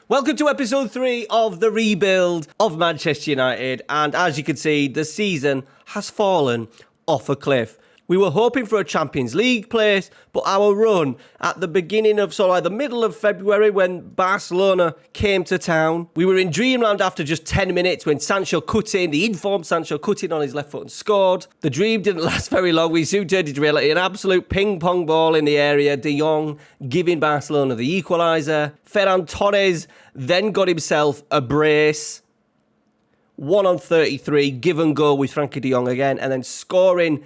Welcome to episode 3 of the rebuild of Manchester United, and as you can see, the season has fallen off a cliff. We were hoping for a Champions League place, but our run at the beginning of the middle of February when Barcelona came to town, we were in dreamland after just 10 minutes when Sancho cut in, the informed Sancho cut in on his left foot and scored. The dream didn't last very long. We soon turned into reality, an absolute ping-pong ball in the area. De Jong giving Barcelona the equaliser. Ferran Torres then got himself a brace. 1 on 33, give and go with Frankie de Jong again, and then scoring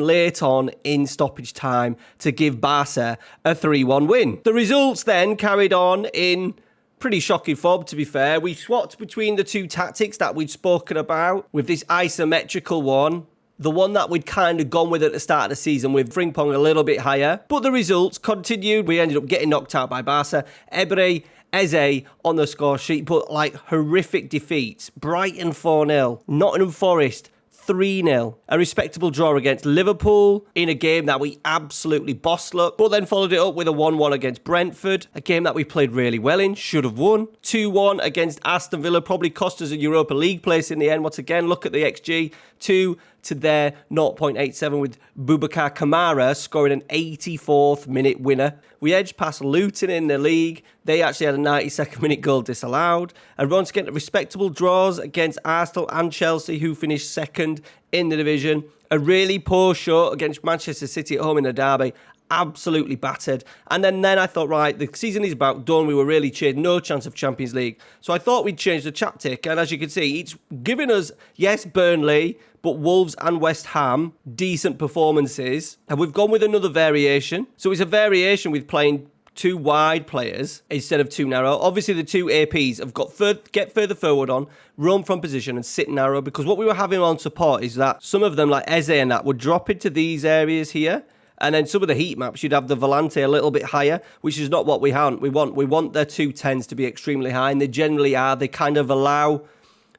late on in stoppage time to give Barca a 3-1 win. The results then carried on in pretty shocking form, to be fair. We swapped between the two tactics that we'd spoken about with this isometrical one. The one that we'd kind of gone with at the start of the season with Frimpong a little bit higher. But the results continued. We ended up getting knocked out by Barca. Ebre Eze on the score sheet, but horrific defeats. Brighton 4-0. Nottingham Forest 3-0. A respectable draw against Liverpool in a game that we absolutely bossed up, but then followed it up with a 1-1 against Brentford, a game that we played really well in, should have won. 2-1 against Aston Villa, probably cost us a Europa League place in the end. Once again, look at the XG, 2 to their 0.87 with Boubacar Kamara scoring an 84th minute winner. We edged past Luton in the league. They actually had a 92nd minute goal disallowed. And once again, respectable draws against Arsenal and Chelsea, who finished second in the division. A really poor show against Manchester City at home in the derby. Absolutely battered. And then I thought, right, the season is about done. We were really cheered. No chance of Champions League. So I thought we'd change the tactic. And as you can see, it's given us, yes, Burnley, but Wolves and West Ham, decent performances. And we've gone with another variation. So it's a variation with playing two wide players instead of two narrow. Obviously, the two APs have got get further forward on, roam from position and sit narrow. Because what we were having on support is that some of them, like Eze and that, would drop into these areas here. And then some of the heat maps, you'd have the Volante a little bit higher, which is not what we want. We want their 210s to be extremely high, and they generally are. They kind of allow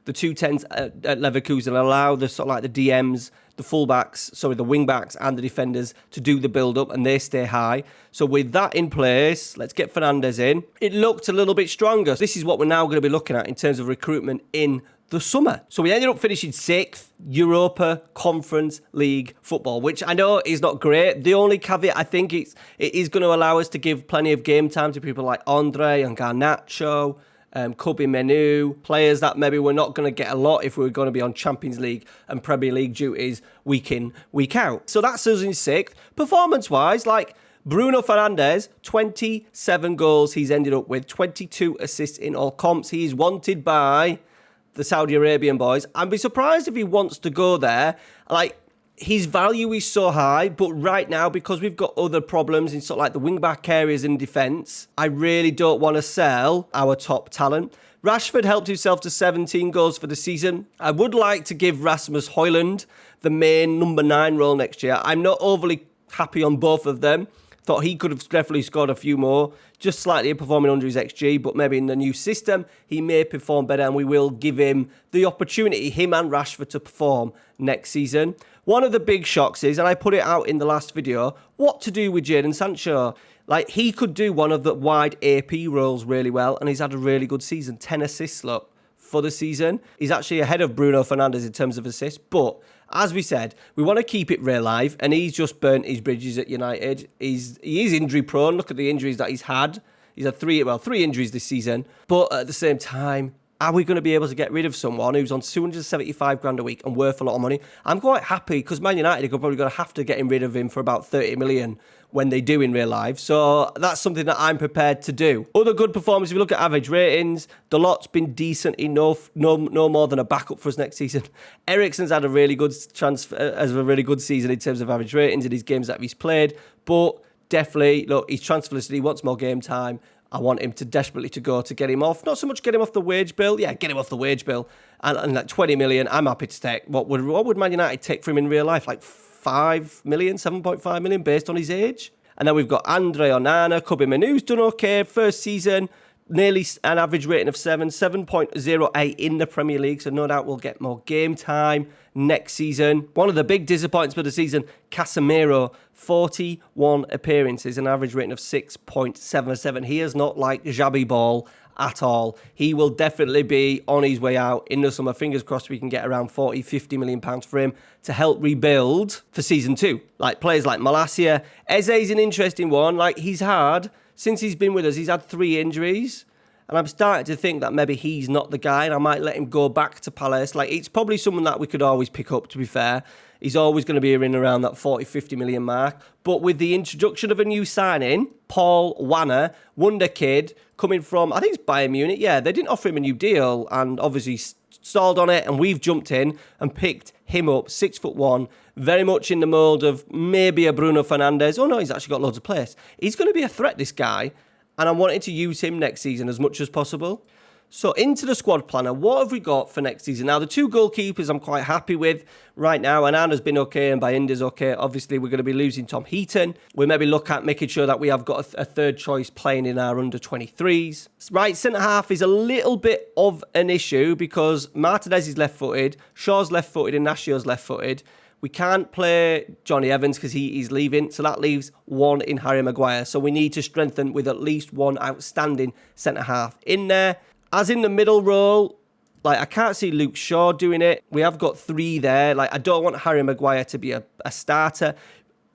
the 210s at Leverkusen, allow the the DMs, the fullbacks, the wingbacks and the defenders to do the build-up, and they stay high. So with that in place, let's get Fernandes in. It looked a little bit stronger. This is what we're now going to be looking at in terms of recruitment in the summer. So we ended up finishing 6th Europa Conference League football, which I know is not great. The only caveat, I think it is going to allow us to give plenty of game time to people like Andre and Garnacho, Kobe Menu, players that maybe we're not going to get a lot if we were going to be on Champions League and Premier League duties week in, week out. So that's us in 6th. Performance-wise, Bruno Fernandes, 27 goals he's ended up with, 22 assists in all comps. He's wanted by the Saudi Arabian boys. I'd be surprised if he wants to go there. His value is so high, but right now, because we've got other problems in the wing-back areas in defence, I really don't want to sell our top talent. Rashford helped himself to 17 goals for the season. I would like to give Rasmus Højlund the main number 9 role next year. I'm not overly happy on both of them. Thought he could have definitely scored a few more, just slightly performing under his XG, but maybe in the new system, he may perform better, and we will give him the opportunity, him and Rashford, to perform next season. One of the big shocks is, and I put it out in the last video, what to do with Jadon Sancho. He could do one of the wide AP roles really well, and he's had a really good season. 10 assists, for the season. He's actually ahead of Bruno Fernandes in terms of assists, but as we said, we want to keep it real life, and he's just burnt his bridges at United. He is injury prone. Look at the injuries that he's had. He's had three injuries this season, but at the same time, are we going to be able to get rid of someone who's on 275 grand a week and worth a lot of money? I'm quite happy because Man United are probably going to have to get rid of him for about 30 million when they do in real life. So that's something that I'm prepared to do. Other good performance, if you look at average ratings, Dalot's been decent enough, no more than a backup for us next season. Eriksen's had a really good season in terms of average ratings in his games that he's played, but definitely, he's transfer listed, he wants more game time. I want him to desperately to go to get him off. Not so much get him off the wage bill. Yeah, get him off the wage bill. And 20 million, I'm happy to take. What would Man United take for him in real life? 5 million, 7.5 million based on his age? And then we've got Andre Onana, Kobe Manu's done okay. First season, nearly an average rating of 7.08 in the Premier League, so no doubt we'll get more game time next season. One of the big disappointments for the season, Casemiro, 41 appearances, an average rating of 6.77. He is not like Xabi Ball at all. He will definitely be on his way out in the summer. Fingers crossed we can get around 40-50 million pounds for him to help rebuild for season 2. Like players like Malacia. Eze's an interesting one. Like he's had, since he's been with us, he's had 3 injuries. And I'm starting to think that maybe he's not the guy and I might let him go back to Palace. Like it's probably someone that we could always pick up, to be fair. He's always going to be in around that 40-50 million mark. But with the introduction of a new signing, Paul Wanner, wonder kid, coming from, I think it's Bayern Munich. Yeah, they didn't offer him a new deal and obviously stalled on it. And we've jumped in and picked him up, 6'1", very much in the mould of maybe a Bruno Fernandes. Oh no, he's actually got loads of pace. He's going to be a threat, this guy. And I'm wanting to use him next season as much as possible. So into the squad planner, what have we got for next season? Now, the 2 goalkeepers I'm quite happy with right now. And Anna's been okay and Bayinda's okay. Obviously, we're going to be losing Tom Heaton. We maybe look at making sure that we have got a third choice playing in our under-23s. Right, centre-half is a little bit of an issue because Martinez is left-footed, Shaw's left-footed and Nashio's left-footed. We can't play Johnny Evans because he's leaving, so that leaves 1 in Harry Maguire. So we need to strengthen with at least 1 outstanding centre-half in there. As in the middle role, like I can't see Luke Shaw doing it. We have got 3 there. Like I don't want Harry Maguire to be a starter.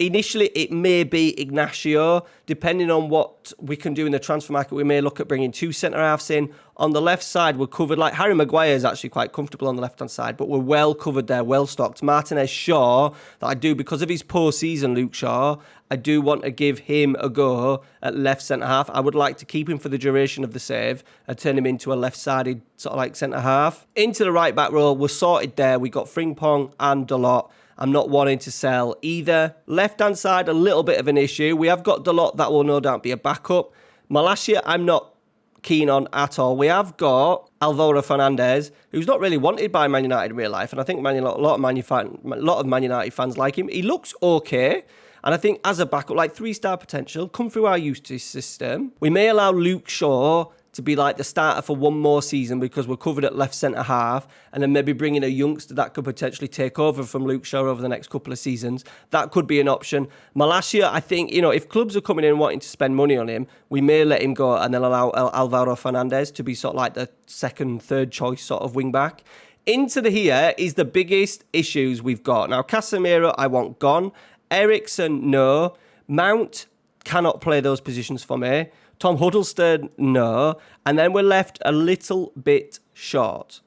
Initially, it may be Ignacio. Depending on what we can do in the transfer market, we may look at bringing 2 centre-halves in. On the left side, we're covered. Like Harry Maguire is actually quite comfortable on the left-hand side, but we're well covered there, well stocked. Martinez, Shaw, that I do, because of his poor season, Luke Shaw, I do want to give him a go at left centre-half. I would like to keep him for the duration of the save and turn him into a left-sided sort of like centre-half. Into the right-back role, we're sorted there. We got Frimpong and Dalot. I'm not wanting to sell either. Left-hand side, a little bit of an issue. We have got Dalot, that will no doubt be a backup. Malacia, I'm not keen on at all. We have got Alvaro Fernandez, who's not really wanted by Man United in real life, and I think a lot of Man United fans like him. He looks okay, and I think as a backup, like 3-star potential, come through our youth system. We may allow Luke Shaw to be like the starter for 1 more season because we're covered at left centre-half, and then maybe bringing a youngster that could potentially take over from Luke Shaw over the next couple of seasons. That could be an option. Malacia, I think, if clubs are coming in wanting to spend money on him, we may let him go and then allow Alvaro Fernandez to be sort of like the second, third choice sort of wing-back. Into the here is the biggest issues we've got. Now, Casemiro, I want gone. Eriksen, no. Mount cannot play those positions for me. Tom Huddleston, no. And then we're left a little bit short.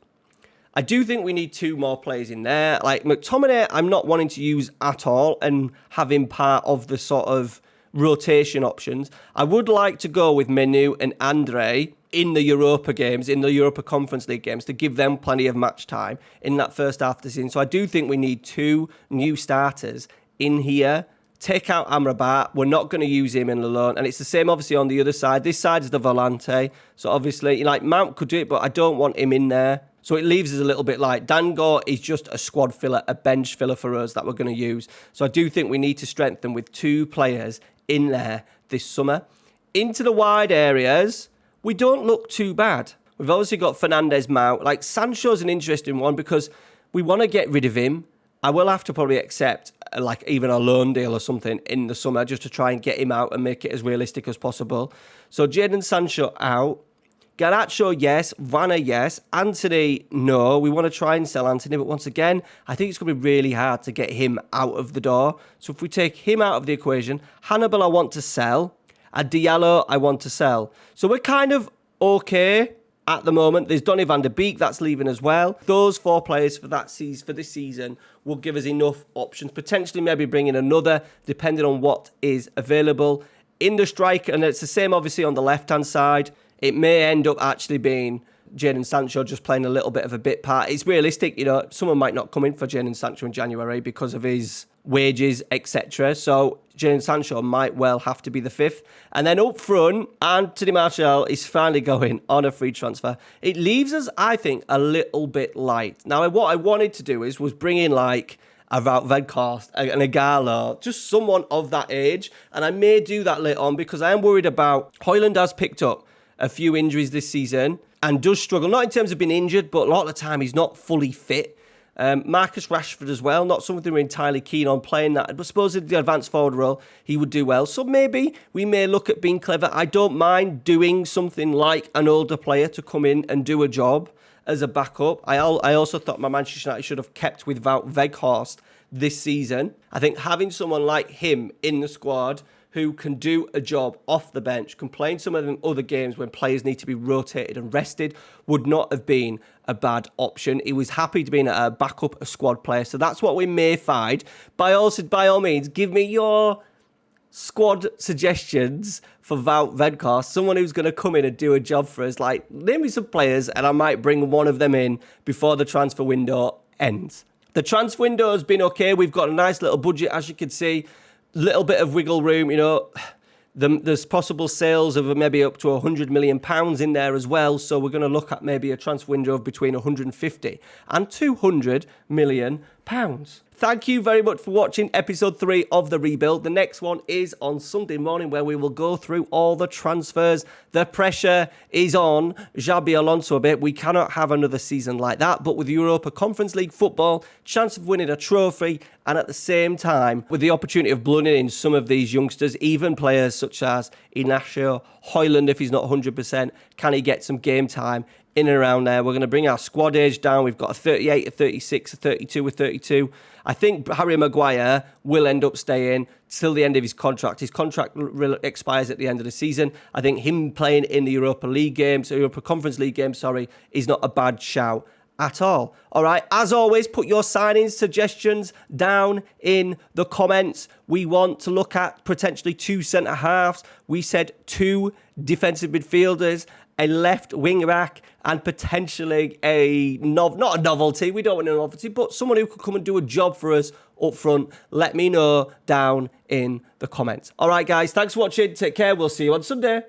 I do think we need 2 more players in there. Like McTominay, I'm not wanting to use at all and have him part of the sort of rotation options. I would like to go with Menu and Andre in the Europa games, in the Europa Conference League games, to give them plenty of match time in that first half of the season. So I do think we need 2 new starters in here. Take out Amrabat. We're not going to use him in the loan. And it's the same, obviously, on the other side. This side is the Volante. So, obviously, like Mount could do it, but I don't want him in there. So, it leaves us a little bit like Dango is just a squad filler, a bench filler for us that we're going to use. So, I do think we need to strengthen with 2 players in there this summer. Into the wide areas, we don't look too bad. We've obviously got Fernandes, Mount. Like, Sancho's an interesting one because we want to get rid of him. I will have to probably accept like even a loan deal or something in the summer just to try and get him out and make it as realistic as possible. So Jadon Sancho out. Garnacho, yes. Vanna, yes. Anthony, no. We want to try and sell Anthony, but once again, I think it's going to be really hard to get him out of the door. So if we take him out of the equation, Hannibal I want to sell, and Diallo I want to sell. So we're kind of okay at the moment. There's Donny van der Beek that's leaving as well. Those 4 players for this season will give us enough options. Potentially maybe bring in another, depending on what is available. In the strike, and it's the same obviously on the left-hand side, it may end up actually being Jadon Sancho just playing a little bit of a bit part. It's realistic, someone might not come in for Jadon Sancho in January because of his wages, etc. So Jadon Sancho might well have to be the 5th. And then up front, Anthony Martial is finally going on a free transfer. It leaves us, I think, a little bit light. Now, what I wanted to do was bring in like a Wout Weghorst and a Gallo, just someone of that age. And I may do that later on because I am worried about Højlund has picked up a few injuries this season and does struggle, not in terms of being injured, but a lot of the time he's not fully fit. Marcus Rashford as well, not something we're entirely keen on playing that. But suppose in the advanced forward role, he would do well. So maybe we may look at being clever. I don't mind doing something like an older player to come in and do a job as a backup. I also thought my Manchester United should have kept with Wout Weghorst this season. I think having someone like him in the squad who can do a job off the bench, can play in some of the other games when players need to be rotated and rested, would not have been a bad option. He was happy to be a backup, a squad player. So that's what we may find. By all means, give me your squad suggestions for Wout Weghorst, someone who's going to come in and do a job for us. Like, name me some players and I might bring one of them in before the transfer window ends. The transfer window has been okay. We've got a nice little budget, as you can see. Little bit of wiggle room, there's possible sales of maybe up to £100 million in there as well. So we're going to look at maybe a transfer window of between 150 and £200 million. Thank you very much for watching episode 3 of The Rebuild. The next one is on Sunday morning where we will go through all the transfers. The pressure is on Xabi Alonso a bit. We cannot have another season like that. But with Europa Conference League football, chance of winning a trophy, and at the same time, with the opportunity of bloodsing in some of these youngsters, even players such as Inacio Højlund, if he's not 100%, can he get some game time in and around there? We're going to bring our squad age down. We've got a 38, a 36, a 32, a 32. I think Harry Maguire will end up staying till the end of his contract. His contract expires at the end of the season. I think him playing in the Europa Conference League game, is not a bad shout at all. All right, as always, put your signing suggestions down in the comments. We want to look at potentially 2 centre-halves. We said 2 defensive midfielders, a left wing back, and potentially not a novelty. We don't want a novelty, but someone who could come and do a job for us up front. Let me know down in the comments. All right, guys, thanks for watching. Take care. We'll see you on Sunday.